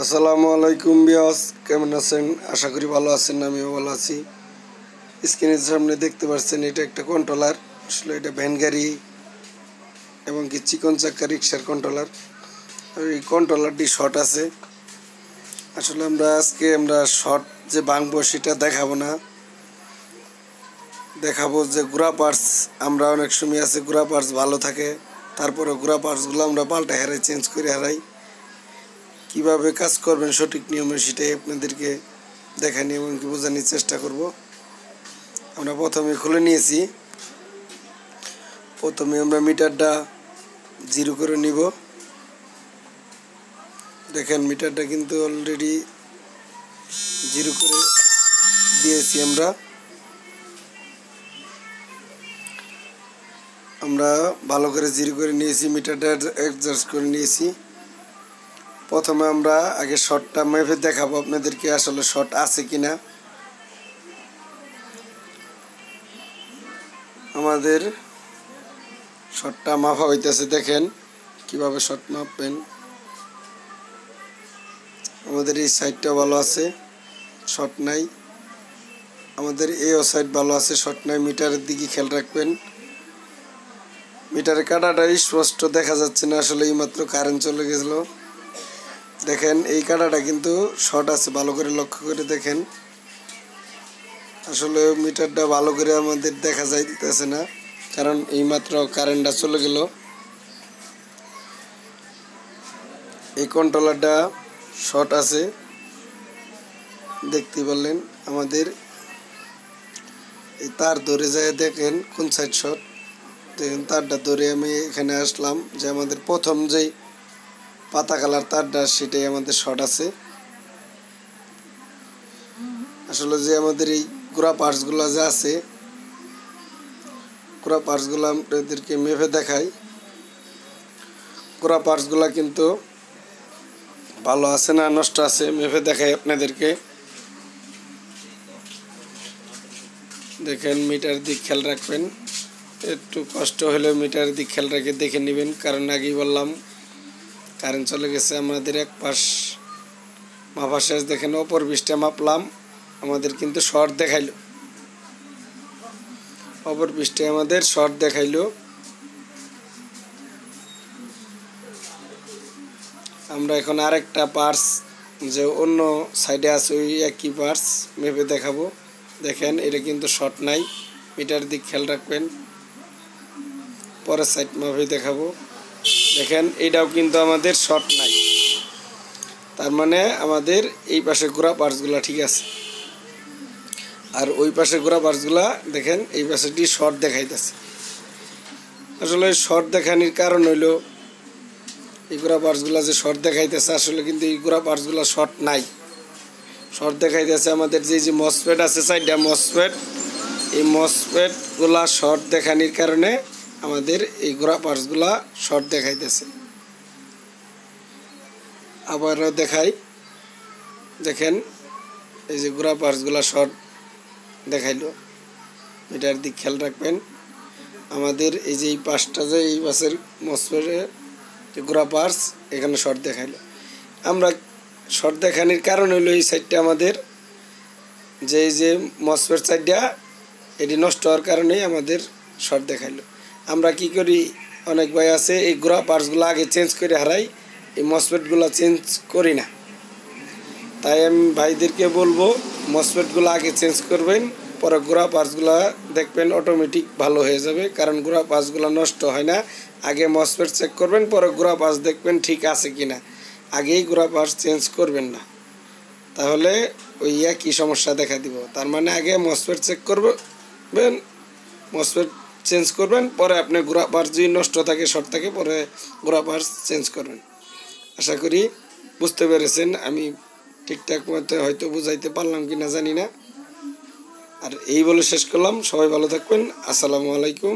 আসসালামু আলাইকুম বিয়াস, কেমন আছেন? আশা করি ভালো আছেন। আমিও ভালো আছি। স্ক্রিনের সামনে দেখতে পাচ্ছেন এটা একটা কন্ট্রোলার। আসলে এটা ভ্যান গাড়ি এবং কি চিকন চাক্কা রিক্সার কন্ট্রোলার। এই কন্ট্রোলারটি শর্ট আছে। আসলে আজকে শর্ট যে ভাঙবো সেটা দেখাবো না, দেখাবো যে গুড়া পার্টস। আমরা অনেক সময় আছে গুড়া পার্টস ভালো থাকে, তারপরে গুড়া পার্টসগুলো আমরা পাল্টা হারাই, চেঞ্জ করে হারাই। কিভাবে কাজ করবেন সঠিক নিয়মে সেটাই আপনাদেরকে দেখানি এবং কি বোঝানোর চেষ্টা করব। আমরা প্রথমে খুলে নিয়েছি। প্রথমে আমরা মিটারটা জিরো করে নিব। দেখেন মিটারটা কিন্তু অলরেডি জিরো করে দিয়েছি। আমরা ভালো করে জিরো করে নিয়েছি, মিটারটা অ্যাডজাস্ট করে নিয়েছি। প্রথমে আমরা আগে শর্টটা মেপে দেখাবো আপনাদেরকে আসলে শর্ট আছে কিনা। আমাদের শর্টটা মাপা হইতেছে, দেখেন কিভাবে শর্ট মাপবেন। আমাদের এই সাইডটা ভালো আছে, শর্ট নাই। আমাদের এই সাইড ভালো আছে, শর্ট নাই। মিটারের দিকে খেয়াল রাখবেন। মিটারের কাঁটাটাই স্পষ্ট দেখা যাচ্ছে না, আসলে এইমাত্র কারেন্ট চলে গেছিল। দেখেন এই কাঁটাটা কিন্তু শর্ট আছে, ভালো করে লক্ষ্য করে দেখেন। আসলে মিটারটা ভালো করে আমাদের দেখা যাইতেছে না, কারণ এইমাত্র কারেন্টটা চলে গেল। এই কন্ট্রোলারটা শর্ট আছে, দেখতে পারলেন। আমাদের এই তার ধরে যায়, দেখেন কোন সাইড শর্ট। দেখেন তারটা ধরে আমি এখানে আসলাম যে আমাদের প্রথম যেই পাতা কালার তারটা সেটাই আমাদের শর্ট আছে। আসলে যে আমাদের এই গুড়া পার্টসগুলো যে আছে, গুড়া পার্টসগুলো আপনাদেরকে মেপে দেখাই। গুড়া পার্টসগুলো কিন্তু ভালো আছে না নষ্ট আছে মেপে দেখাই আপনাদেরকে। দেখেন মিটার দিক খেয়াল রাখবেন, একটু কষ্ট হলেও মিটার দিক খেয়াল রেখে দেখে নেবেন, কারণ আগেই বললাম কারেন্ট চলে গেছে। আমাদের এক পাশ মাপা শেষ। দেখেন অপর পৃষ্ঠে মাপলাম, আমাদের কিন্তু শর্ট দেখাইলো। অপর পৃষ্ঠে আমাদের শর্ট দেখাইলো। আমরা এখন আরেকটা পার্টস যে অন্য সাইডে আছে ওই একই পার্টস মেপে দেখাবো। দেখেন এটা কিন্তু শর্ট নাই, মিটার দিক খেয়াল রাখবেন। পরের সাইড মাপে দেখাবো। দেখেন এটাও কিন্তু আমাদের শর্ট নাই, তার মানে আমাদের এই পাশে গোড়া পার্টসগুলো ঠিক আছে। আর ওই পাশে গোড়া পার্টসগুলা দেখেন এই পাশেটি শর্ট দেখাইতেছে। আসলে শর্ট দেখানোর কারণ হইলো এই গোড়া পার্টসগুলা যে শর্ট দেখাইতেছে, আসলে কিন্তু এই গোড়া পার্টসগুলো শর্ট নাই। শর্ট দেখাইতেছে আমাদের যে মসফেট আছে সাইডটা মসফেট, এই মসফেটগুলা শর্ট দেখানোর কারণে আমাদের এই গোড়া পার্টসগুলা শর্ট দেখাইতেছে। আবারও দেখাই, দেখেন এই যে গোড়া পার্টসগুলা শর্ট দেখাইলো। এটার দিক খেয়াল রাখবেন। আমাদের এই যে এই পাশটা যে এই পাশের মসফেটের গোড়া পার্টস এখানে শর্ট দেখাইলো। আমরা শর্ট দেখানোর কারণ হইলো এই সাইডটা আমাদের যে মসফেট সাইডটা এটি নষ্ট হওয়ার কারণেই আমাদের শর্ট দেখাইলো। আমরা কি করি, অনেক ভাই আছে এই গোড়া পার্টসগুলো আগে চেঞ্জ করে হারাই, এই মসফেটগুলো চেঞ্জ করি না। তাই আমি ভাইদেরকে বলবো মসফেটগুলো আগে চেঞ্জ করবেন, পরে গোড়া পার্টসগুলো দেখবেন অটোমেটিক ভালো হয়ে যাবে, কারণ গোড়া পার্টসগুলো নষ্ট হয় না। আগে মসফেট চেক করবেন, পরে গোড়া পার্টস দেখবেন ঠিক আছে কিনা, আগেই গোড়া পার্টস চেঞ্জ করবেন না, তাহলে ওই একই সমস্যা দেখা দিব। তার মানে আগে মসফেট চেক করবেন, মসফেট চেঞ্জ করবেন, পরে আপনি গোড়া পার্টস যদি নষ্ট থাকে শর্ট থাকে পরে গোড়া পার্টস চেঞ্জ করবেন। আশা করি বুঝতে পেরেছেন। আমি ঠিকঠাক মতো হয়তো বুঝাইতে পারলাম কি না জানি না। আর এই বলে শেষ করলাম। সবাই ভালো থাকবেন। আসসালামু আলাইকুম।